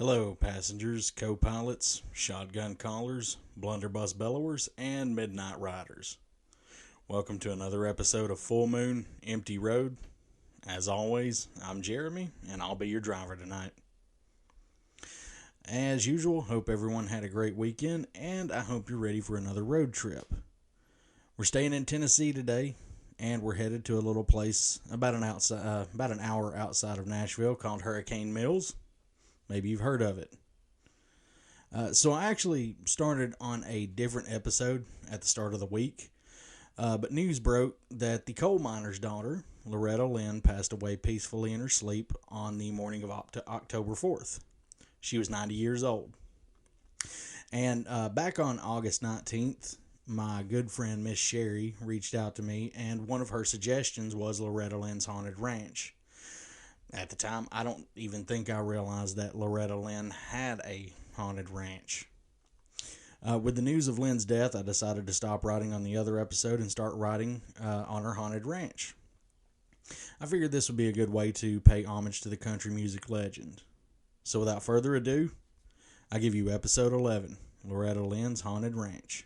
Hello, passengers, co-pilots, shotgun callers, blunderbuss bellowers, and midnight riders. Welcome to another episode of Full Moon, Empty Road. As always, I'm Jeremy, and I'll be your driver tonight. As usual, hope everyone had a great weekend, and I hope you're ready for another road trip. We're staying in Tennessee today, and we're headed to a little place about an hour outside of Nashville called Hurricane Mills. Maybe you've heard of it. So I actually started on a different episode at the start of the week, but news broke that the coal miner's daughter, Loretta Lynn, passed away peacefully in her sleep on the morning of October 4th. She was 90 years old. And back on August 19th, my good friend Miss Sherry reached out to me, and one of her suggestions was Loretta Lynn's Haunted Ranch. At the time, I don't even think I realized that Loretta Lynn had a haunted ranch. With the news of Lynn's death, I decided to stop writing on the other episode and start writing on her haunted ranch. I figured this would be a good way to pay homage to the country music legend. So without further ado, I give you episode 11, Loretta Lynn's Haunted Ranch.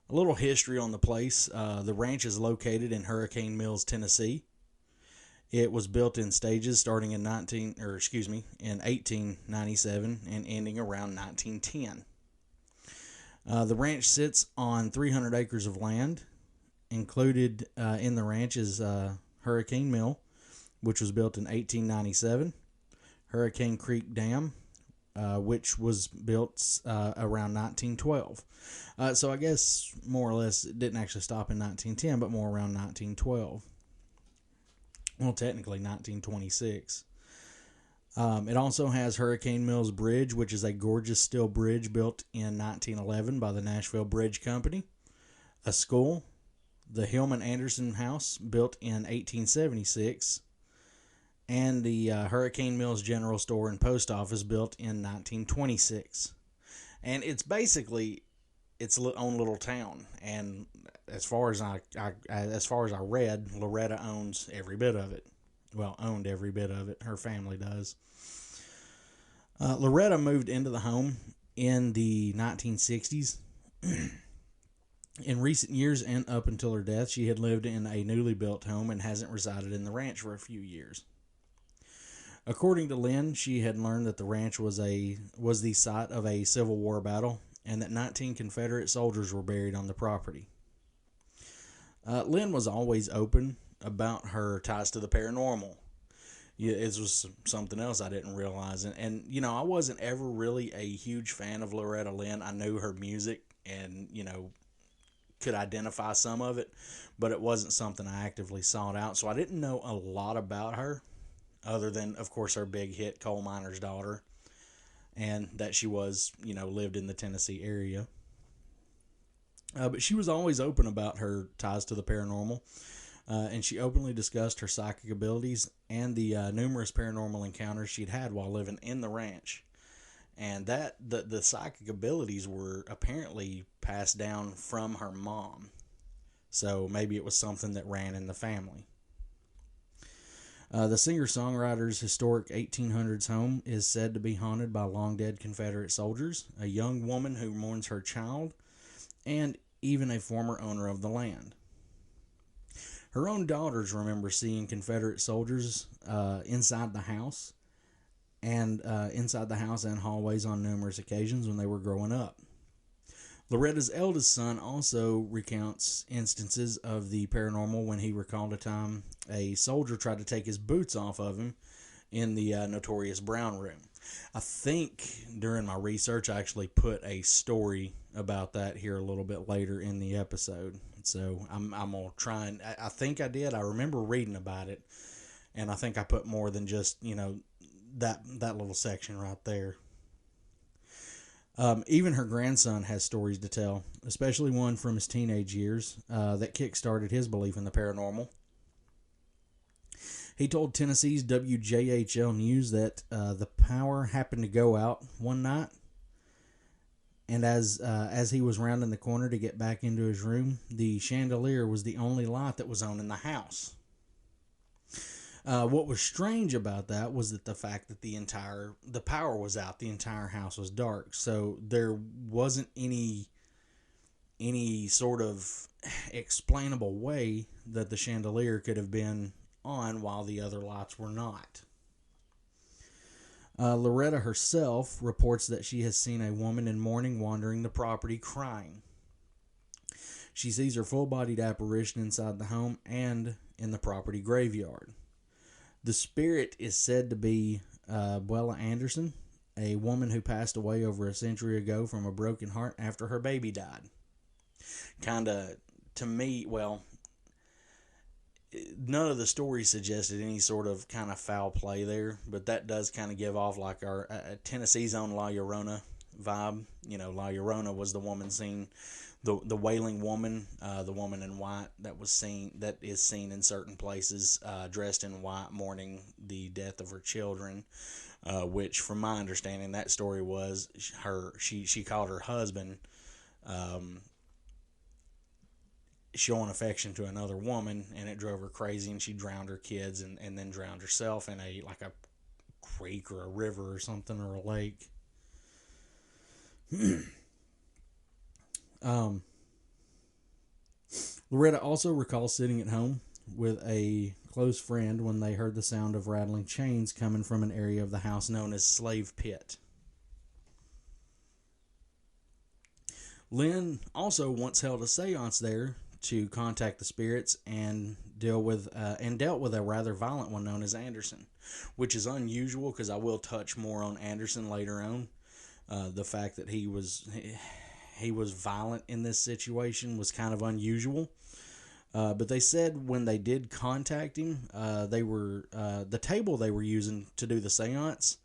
A little history on the place. The ranch is located in Hurricane Mills, Tennessee. It was built in stages starting in 1897 and ending around 1910. The ranch sits on 300 acres of land. Included in the ranch is Hurricane Mill, which was built in 1897. Hurricane Creek Dam, which was built around 1912. So I guess more or less it didn't actually stop in 1910, but more around 1912. Well, technically 1926. It also has Hurricane Mills Bridge, which is a gorgeous steel bridge built in 1911 by the Nashville Bridge Company. A school, the Hillman Anderson House, built in 1876. And the Hurricane Mills General Store and Post Office, built in 1926. And it's basically its own little town. And as far as I read, Loretta owns every bit of it. Well, owned every bit of it. Her family does. Loretta moved into the home in the 1960s. In recent years and up until her death, she had lived in a newly built home and hasn't resided in the ranch for a few years. According to Lynn, she had learned that the ranch was the site of a Civil War battle and that 19 Confederate soldiers were buried on the property. Lynn was always open about her ties to the paranormal. Yeah, it was something else I didn't realize. And I wasn't ever really a huge fan of Loretta Lynn. I knew her music and, could identify some of it, but it wasn't something I actively sought out. So I didn't know a lot about her other than, of course, her big hit, Coal Miner's Daughter, and that she was, lived in the Tennessee area. But she was always open about her ties to the paranormal, and she openly discussed her psychic abilities and the numerous paranormal encounters she'd had while living in the ranch. And that the psychic abilities were apparently passed down from her mom. So maybe it was something that ran in the family. The singer-songwriter's historic 1800s home is said to be haunted by long-dead Confederate soldiers, a young woman who mourns her child, and even a former owner of the land. Her own daughters remember seeing Confederate soldiers inside the house and hallways on numerous occasions when they were growing up. Loretta's eldest son also recounts instances of the paranormal when he recalled a time a soldier tried to take his boots off of him in the notorious Brown Room. I think during my research I actually put a story about that here a little bit later in the episode. So I'm going to try and, I think I did. I remember reading about it, and I think I put more than just, that little section right there. Even her grandson has stories to tell, especially one from his teenage years that kick-started his belief in the paranormal. He told Tennessee's WJHL News that the power happened to go out one night, and as he was rounding the corner to get back into his room, the chandelier was the only light that was on in the house. What was strange about that was that the fact that the power was out, the entire house was dark, so there wasn't any sort of explainable way that the chandelier could have been on while the other lights were not. Loretta herself reports that she has seen a woman in mourning wandering the property crying. She sees her full-bodied apparition inside the home and in the property graveyard. The spirit is said to be Bella Anderson, a woman who passed away over a century ago from a broken heart after her baby died. Kind of, to me, well, none of the stories suggested any sort of kind of foul play there, but that does kind of give off like our Tennessee's own La Llorona vibe. You know, La Llorona was the woman seen, the wailing woman, the woman in white that is seen in certain places, dressed in white, mourning the death of her children. Which, from my understanding, that story was she called her husband. Showing affection to another woman, and it drove her crazy, and she drowned her kids and then drowned herself in a creek or a river or something, or a lake. Loretta also recalls sitting at home with a close friend when they heard the sound of rattling chains coming from an area of the house known as Slave Pit. Lynn also once held a seance there to contact the spirits and dealt with a rather violent one known as Anderson, which is unusual because I will touch more on Anderson later on. The fact that he was violent in this situation was kind of unusual. But they said when they did contact him, the table they were using to do the seance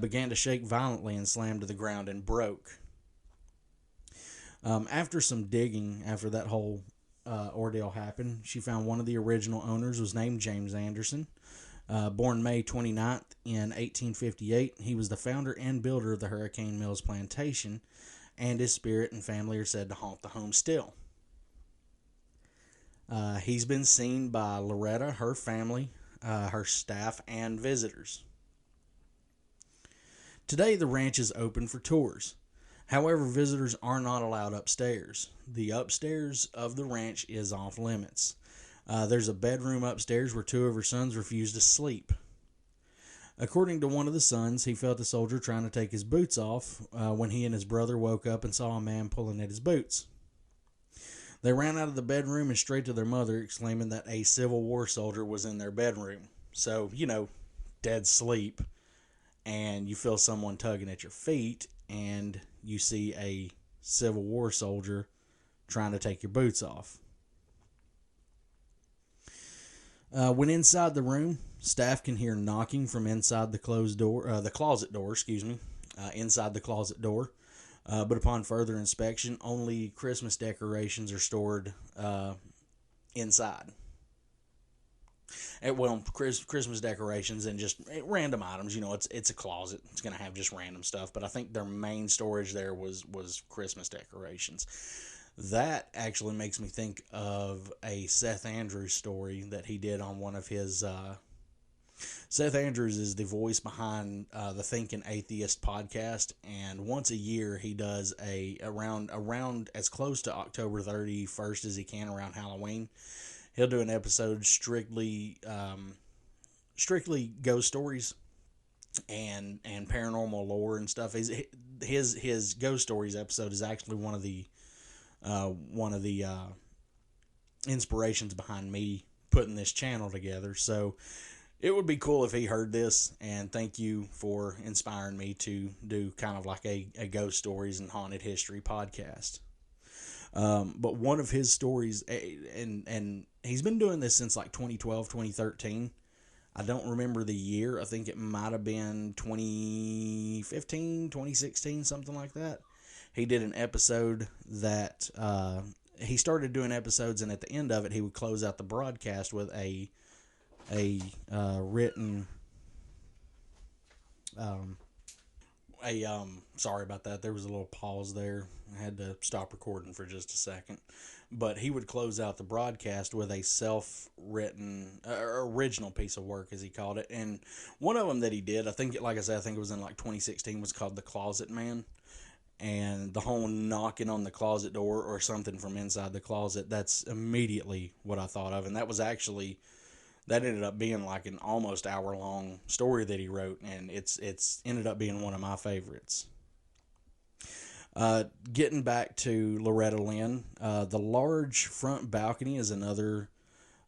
began to shake violently and slammed to the ground and broke. After some digging, after that whole ordeal happened, she found one of the original owners was named James Anderson. Born May 29th in 1858, he was the founder and builder of the Hurricane Mills Plantation, and his spirit and family are said to haunt the home still. He's been seen by Loretta, her family, her staff, and visitors. Today, the ranch is open for tours. However, visitors are not allowed upstairs. The upstairs of the ranch is off limits. There's a bedroom upstairs where two of her sons refuse to sleep. According to one of the sons, he felt a soldier trying to take his boots off when he and his brother woke up and saw a man pulling at his boots. They ran out of the bedroom and straight to their mother, exclaiming that a Civil War soldier was in their bedroom. So, dead sleep, and you feel someone tugging at your feet, and you see a Civil War soldier trying to take your boots off. When inside the room, staff can hear knocking from inside the closet door, inside the closet door. But upon further inspection, only Christmas decorations are stored inside. Christmas decorations and just random items. It's a closet. It's going to have just random stuff. But I think their main storage there was Christmas decorations. That actually makes me think of a Seth Andrews story that he did on one of his... Seth Andrews is the voice behind the Thinking Atheist podcast, and once a year he does around as close to October 31st as he can around Halloween. He'll do an episode strictly ghost stories and paranormal lore and stuff. His ghost stories episode is actually one of the inspirations behind me putting this channel together. So it would be cool if he heard this, and thank you for inspiring me to do kind of like a ghost stories and haunted history podcast. But one of his stories, and he's been doing this since like 2012, 2013. I don't remember the year. I think it might have been 2015, 2016, something like that. He did an episode that he started doing episodes, and at the end of it, he would close out the broadcast with a written sorry about that. There was a little pause there. I had to stop recording for just a second. But he would close out the broadcast with a self-written, original piece of work, as he called it. And one of them that he did, I think, like I said, I think it was in like 2016, was called The Closet Man. And the whole knocking on the closet door or something from inside the closet, that's immediately what I thought of. And that was actually, that ended up being like an almost hour-long story that he wrote, and it's ended up being one of my favorites. Getting back to Loretta Lynn, the large front balcony is another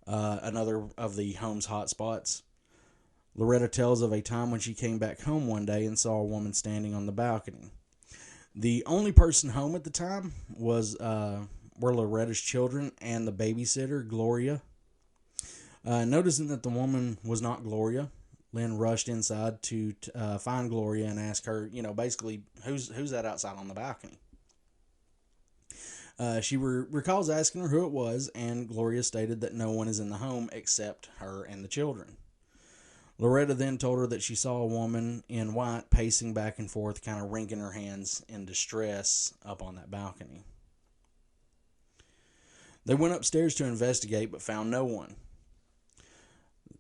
of the home's hot spots. Loretta tells of a time when she came back home one day and saw a woman standing on the balcony. The only person home at the time were Loretta's children and the babysitter, Gloria. Noticing that the woman was not Gloria, Lynn rushed inside to find Gloria and ask her, basically, who's that outside on the balcony? She recalls asking her who it was, and Gloria stated that no one is in the home except her and the children. Loretta then told her that she saw a woman in white pacing back and forth, kind of wringing her hands in distress up on that balcony. They went upstairs to investigate, but found no one.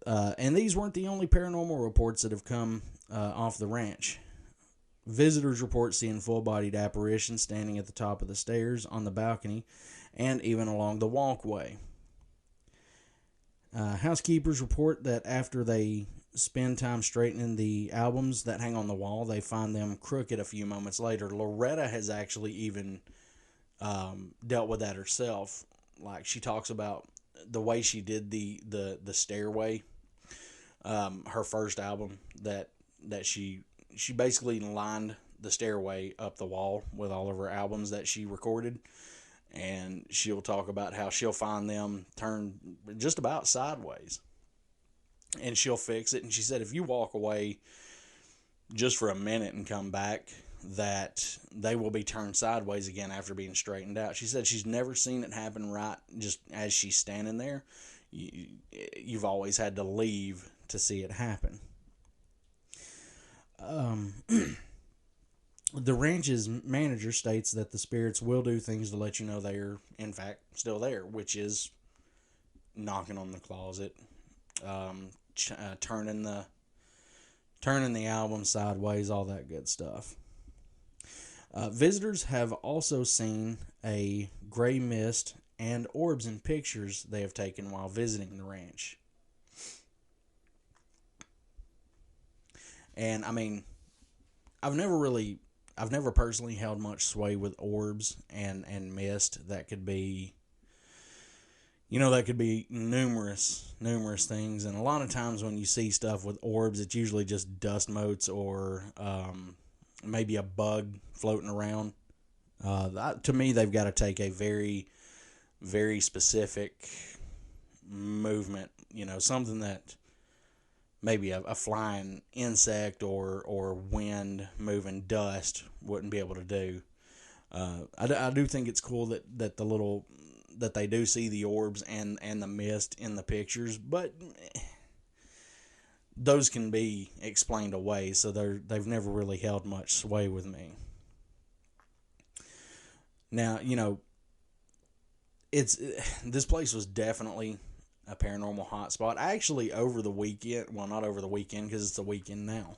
And these weren't the only paranormal reports that have come off the ranch. Visitors report seeing full-bodied apparitions standing at the top of the stairs, on the balcony, and even along the walkway. Housekeepers report that after they spend time straightening the albums that hang on the wall, they find them crooked a few moments later. Loretta has actually even dealt with that herself. Like, she talks about the way she did the stairway. Her first album that she basically lined the stairway up the wall with all of her albums that she recorded, and she'll talk about how she'll find them turned just about sideways, and she'll fix it. And she said if you walk away just for a minute and come back, that they will be turned sideways again after being straightened out. She said she's never seen it happen right just as she's standing there. You've always had to leave to see it happen. The ranch's manager states that the spirits will do things to let you know they're in fact still there, which is knocking on the closet, turning the album sideways, all that good stuff. Visitors have also seen a gray mist and orbs in pictures they have taken while visiting the ranch. And I mean, I've never personally held much sway with orbs and mist. That could be, numerous things. And a lot of times when you see stuff with orbs, it's usually just dust motes or maybe a bug floating around. To me, they've got to take a very, very specific movement, something that maybe a flying insect or wind moving dust wouldn't be able to do. I do think it's cool that they do see the orbs and the mist in the pictures, but those can be explained away, so they've never really held much sway with me. Now, this place was definitely a paranormal hotspot. Actually, over the weekend, well, not over the weekend because it's the weekend now.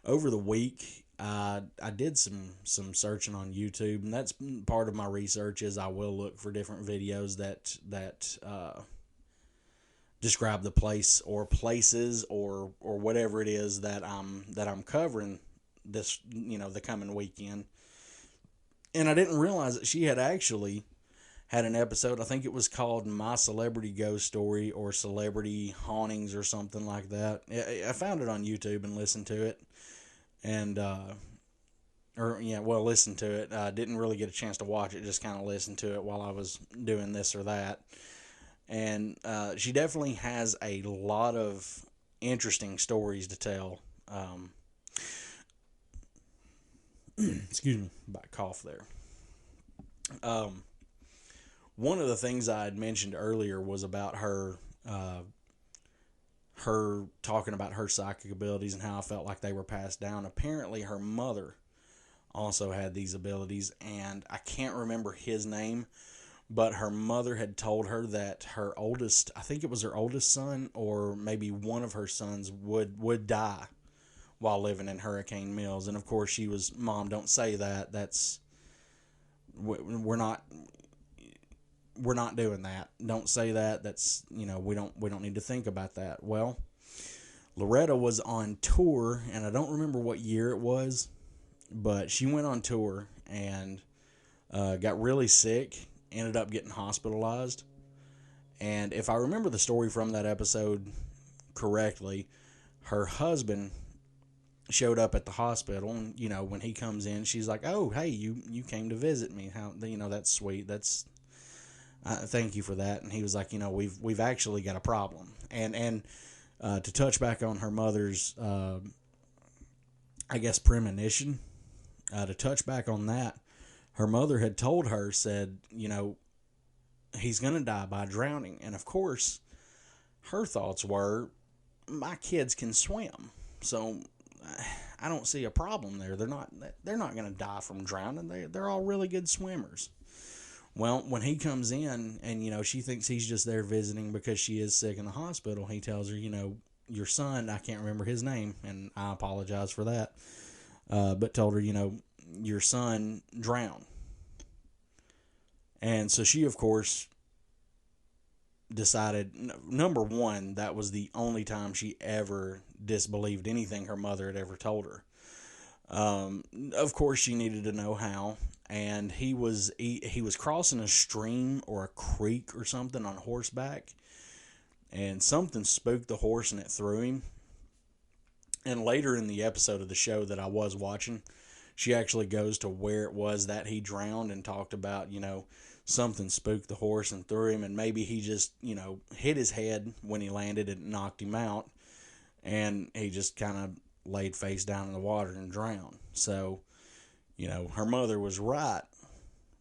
Over the week, I did some searching on YouTube, and that's part of my research. Is I will look for different videos that describe the place or places or whatever it is that I'm covering this the coming weekend. And I didn't realize that she had actually had an episode. I think it was called My Celebrity Ghost Story or Celebrity Hauntings or something like that. I found it on YouTube and listened to it. And, listened to it. Didn't really get a chance to watch it, just kind of listened to it while I was doing this or that. And she definitely has a lot of interesting stories to tell. Excuse me, about cough there. One of the things I had mentioned earlier was about her talking about her psychic abilities and how I felt like they were passed down. Apparently, her mother also had these abilities, and I can't remember his name, but her mother had told her that her oldest, I think it was her oldest son, or maybe one of her sons would die while living in Hurricane Mills. And of course she was, Mom, don't say that. We're not we're not doing that. Don't say that. That's, we don't need to think about that. Well, Loretta was on tour, and I don't remember what year it was, but she went on tour and got really sick, ended up getting hospitalized. And if I remember the story from that episode correctly, her husband showed up at the hospital, and when he comes in, she's like, "Oh, hey, you came to visit me. How, that's sweet. That's thank you for that." And he was like, "We've actually got a problem." And to touch back on her mother's, I guess, premonition, to touch back on that, her mother had told her, said, he's going to die by drowning. And of course, her thoughts were, my kids can swim, so I don't see a problem there. They're not going to die from drowning. They're all really good swimmers. Well, when he comes in and, she thinks he's just there visiting because she is sick in the hospital, he tells her, your son, I can't remember his name, and I apologize for that, but told her, your son drowned. And so she, of course, decided, number one, that was the only time she ever disbelieved anything her mother had ever told her. Of course, she needed to know how. And he was crossing a stream or a creek or something on horseback, and something spooked the horse and it threw him. And later in the episode of the show that I was watching, she actually goes to where it was that he drowned and talked about, something spooked the horse and threw him, and maybe he just, hit his head when he landed and knocked him out, and he just kind of laid face down in the water and drowned. So, her mother was right.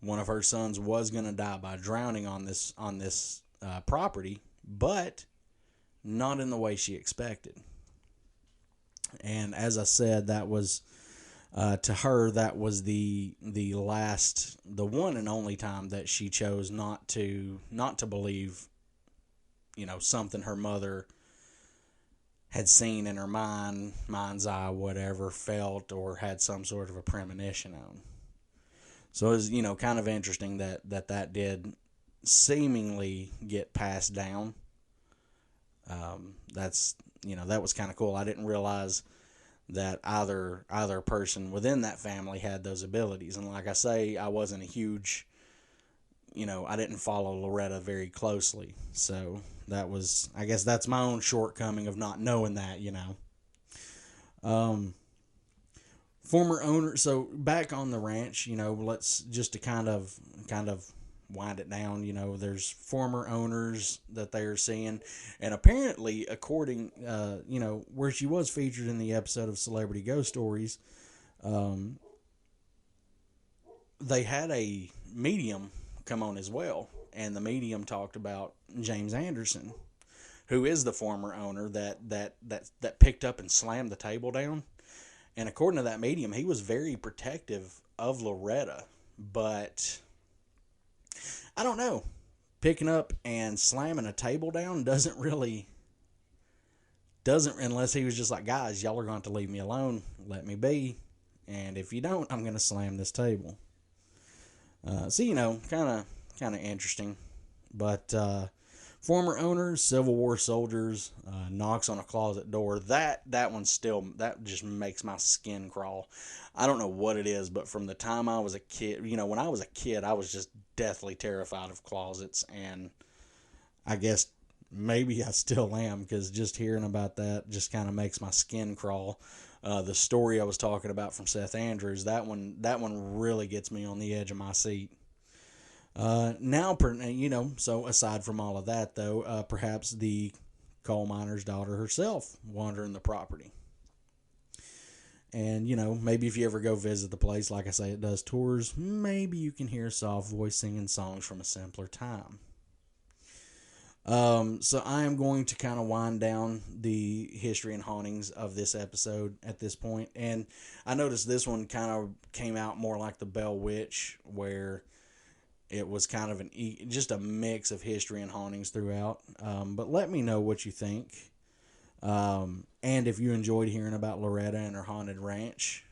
One of her sons was going to die by drowning on this property, but not in the way she expected. And as I said, that was to her, that was the one and only time that she chose not to believe, something her mother had seen in her mind's eye, whatever, felt, or had some sort of a premonition on. So it was, kind of interesting that did seemingly get passed down. That was kind of cool. I didn't realize that either person within that family had those abilities. And like I say, I wasn't a huge, I didn't follow Loretta very closely. So that was, I guess that's my own shortcoming of not knowing that, Former owner, so back on the ranch, let's just to kind of wind it down, there's former owners that they're seeing, and apparently, according, where she was featured in the episode of Celebrity Ghost Stories, they had a medium come on as well, and the medium talked about James Anderson, who is the former owner that picked up and slammed the table down. And according to that medium, he was very protective of Loretta, but I don't know. Picking up and slamming a table down doesn't, unless he was just like, guys, y'all are going to leave me alone. Let me be. And if you don't, I'm going to slam this table. So, kind of interesting. But former owners, Civil War soldiers, knocks on a closet door. That just makes my skin crawl. I don't know what it is, but from the time I was a kid, when I was a kid, I was just deathly terrified of closets, and I guess maybe I still am, because just hearing about that just kind of makes my skin crawl. The story I was talking about from Seth Andrews, that one really gets me on the edge of my seat. So aside from all of that, though, perhaps the coal miner's daughter herself wandering the property. And, maybe if you ever go visit the place, like I say, it does tours, maybe you can hear a soft voice singing songs from a simpler time. So I am going to kind of wind down the history and hauntings of this episode at this point. And I noticed this one kind of came out more like the Bell Witch, where it was kind of just a mix of history and hauntings throughout. But let me know what you think. And if you enjoyed hearing about Loretta and her haunted ranch.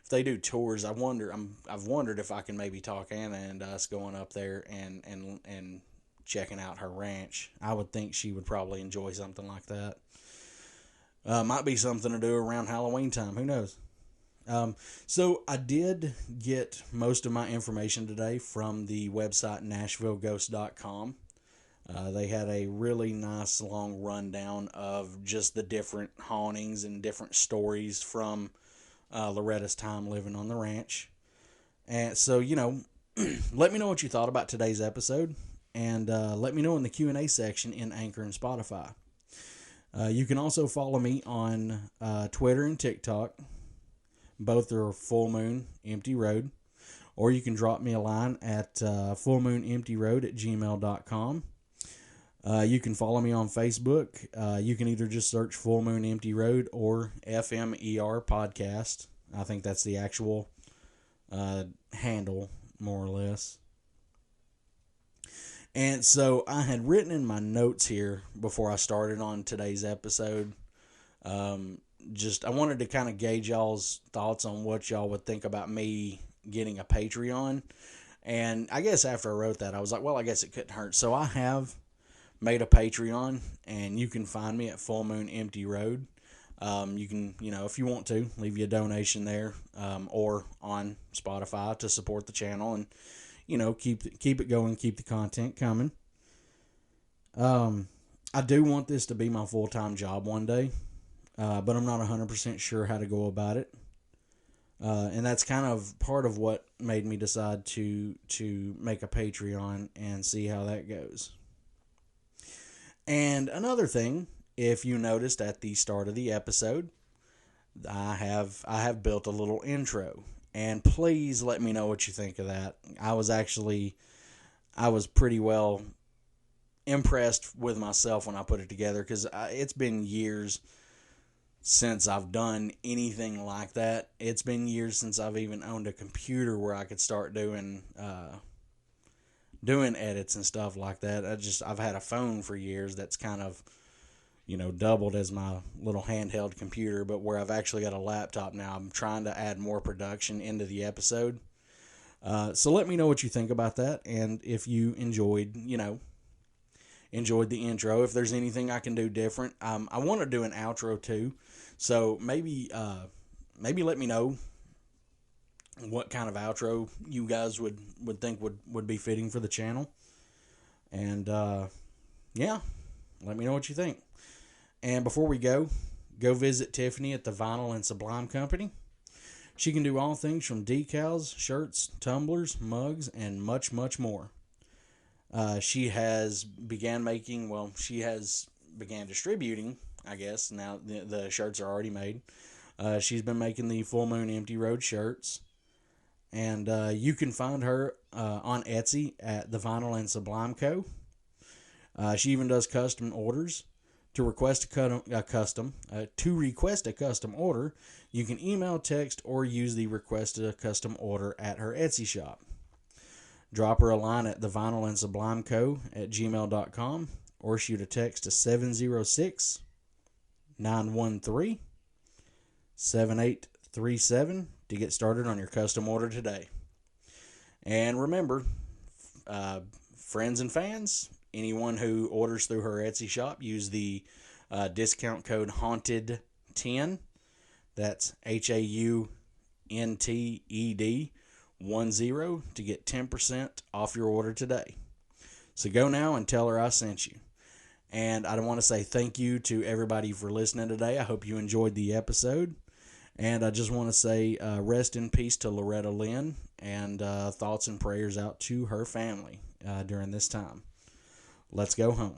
If they do tours, I've wondered if I can maybe talk Anna and us going up there and checking out her ranch. I would think she would probably enjoy something like that. Might be something to do around Halloween time. Who knows? So I did get most of my information today from the website NashvilleGhost.com. They had a really nice long rundown of just the different hauntings and different stories from Loretta's time living on the ranch. And so, let me know what you thought about today's episode, and let me know in the Q&A section in Anchor and Spotify. You can also follow me on Twitter and TikTok. Both are Full Moon Empty Road. Or you can drop me a line at fullmoonemptyroad@gmail.com. You can follow me on Facebook. You can either just search Full Moon Empty Road or FMER Podcast. I think that's the actual handle, more or less. And so I had written in my notes here before I started on today's episode. I wanted to kind of gauge y'all's thoughts on what y'all would think about me getting a Patreon. And I guess after I wrote that, I was like, well, I guess it couldn't hurt. So I have made a Patreon, and you can find me at Full Moon Empty Road. You can, if you want to, leave you a donation there, or on Spotify to support the channel and, keep it going, keep the content coming. I do want this to be my full-time job one day, but I'm not 100% sure how to go about it. And that's kind of part of what made me decide to make a Patreon and see how that goes. And another thing, if you noticed at the start of the episode, I have built a little intro, and please let me know what you think of that. I was pretty well impressed with myself when I put it together, because it's been years since I've done anything like that. It's been years since I've even owned a computer where I could start doing edits and stuff like that. I've had a phone for years that's kind of, doubled as my little handheld computer, but where I've actually got a laptop now. I'm trying to add more production into the episode. So let me know what you think about that, and if you enjoyed the intro, if there's anything I can do different. I want to do an outro too, so maybe let me know what kind of outro you guys would think would be fitting for the channel. And let me know what you think. And before we go visit Tiffany at the Vinyl and Sublime Company. She can do all things from decals, shirts, tumblers, mugs, and much, much more. She has began distributing, I guess. Now the shirts are already made. She's been making the Full Moon Empty Road shirts. And you can find her on Etsy at the Vinyl and Sublime Co. She even does custom orders. To request a custom order, you can email, text, or use the request a custom order at her Etsy shop. Drop her a line at the Vinyl and Sublime Co. at gmail.com, or shoot a text to 706-913-7837 to get started on your custom order today. And remember, friends and fans, anyone who orders through her Etsy shop, use the discount code HAUNTED10. That's HAUNTED10 to get 10% off your order today. So go now and tell her I sent you. And I want to say thank you to everybody for listening today. I hope you enjoyed the episode. And I just want to say rest in peace to Loretta Lynn, and thoughts and prayers out to her family during this time. Let's go home.